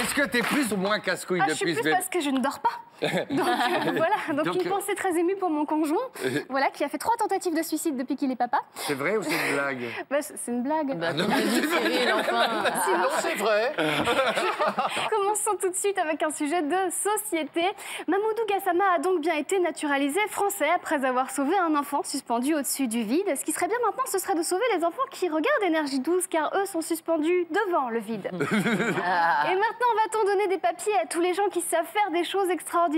Est-ce que t'es plus ou moins casse-couille depuis je suis ce plus parce que je ne dors pas. Donc voilà, donc une pensée très émue pour mon conjoint, voilà, qui a fait 3 tentatives de suicide depuis qu'il est papa. C'est vrai ou c'est une blague? Bah, c'est une blague. Bah, non, Cyril, enfin. Non, c'est vrai. Commençons tout de suite avec un sujet de société. Mamoudou Gassama a donc bien été naturalisé français après avoir sauvé un enfant suspendu au-dessus du vide. Ce qui serait bien maintenant, ce serait de sauver les enfants qui regardent Énergie 12, car eux sont suspendus devant le vide. Et maintenant, va-t-on donner des papiers à tous les gens qui savent faire des choses extraordinaires?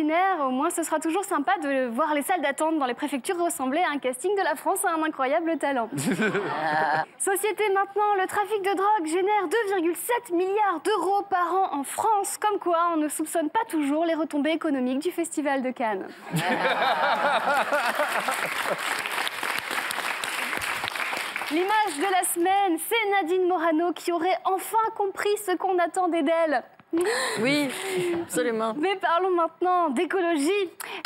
Au moins, ce sera toujours sympa de voir les salles d'attente dans les préfectures ressembler à un casting de la France à un incroyable talent. Société maintenant, le trafic de drogue génère 2,7 milliards d'euros par an en France. Comme quoi, on ne soupçonne pas toujours les retombées économiques du Festival de Cannes. L'image de la semaine, c'est Nadine Morano qui aurait enfin compris ce qu'on attendait d'elle. Oui, absolument. Mais parlons maintenant d'écologie.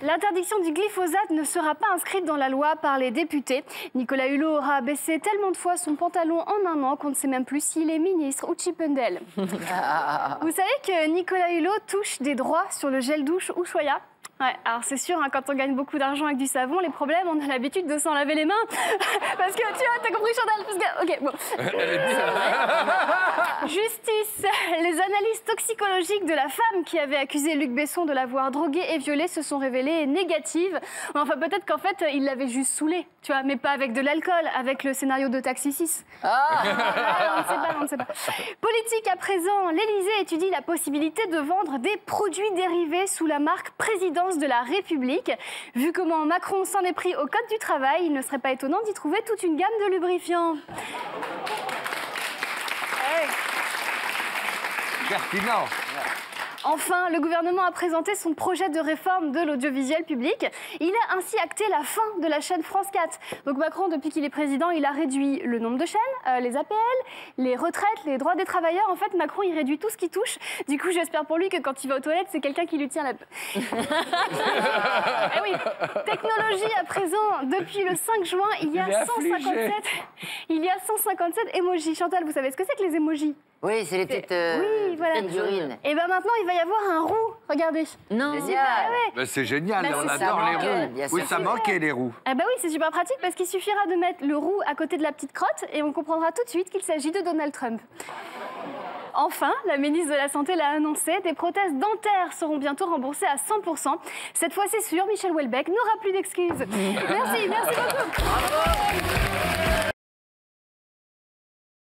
L'interdiction du glyphosate ne sera pas inscrite dans la loi par les députés. Nicolas Hulot aura baissé tellement de fois son pantalon en un an qu'on ne sait même plus s'il est ministre ou Chippendale. Vous savez que Nicolas Hulot touche des droits sur le gel douche Ushuaïa? Ouais, alors c'est sûr, hein, quand on gagne beaucoup d'argent avec du savon, les problèmes, on a l'habitude de s'en laver les mains. Parce que, tu vois, t'as compris, Chantal? Parce que, ok, bon. Justice. Les analyses toxicologiques de la femme qui avait accusé Luc Besson de l'avoir drogué et violé se sont révélées négatives. Enfin, peut-être qu'en fait, il l'avait juste saoulé, tu vois, mais pas avec de l'alcool, avec le scénario de Taxi 6. On ne sait pas. Politique à présent, l'Élysée étudie la possibilité de vendre des produits dérivés sous la marque Présidence de la République. Vu comment Macron s'en est pris au code du travail, il ne serait pas étonnant d'y trouver toute une gamme de lubrifiants. Pertinent. Enfin, le gouvernement a présenté son projet de réforme de l'audiovisuel public. Il a ainsi acté la fin de la chaîne France 4. Donc Macron, depuis qu'il est président, il a réduit le nombre de chaînes, les APL, les retraites, les droits des travailleurs. En fait, Macron, il réduit tout ce qui touche. Du coup, j'espère pour lui que quand il va aux toilettes, c'est quelqu'un qui lui tient la... Eh oui, technologie à présent. Depuis le 5 juin, il y a 157 emojis. Chantal, vous savez ce que c'est que les emojis? Oui, c'est les petites urines. Et bien maintenant, il va y avoir un roux. Regardez. Non. C'est super. Ben, c'est génial, Bah, on c'est adore ça, les roues. Oui, ça manquait les roues. Ah bah oui, c'est super pratique parce qu'il suffira de mettre le roux à côté de la petite crotte et on comprendra tout de suite qu'il s'agit de Donald Trump. Enfin, la ministre de la Santé l'a annoncé, des prothèses dentaires seront bientôt remboursées à 100%. Cette fois, c'est sûr, Michel Houellebecq n'aura plus d'excuses. Merci beaucoup. Bravo.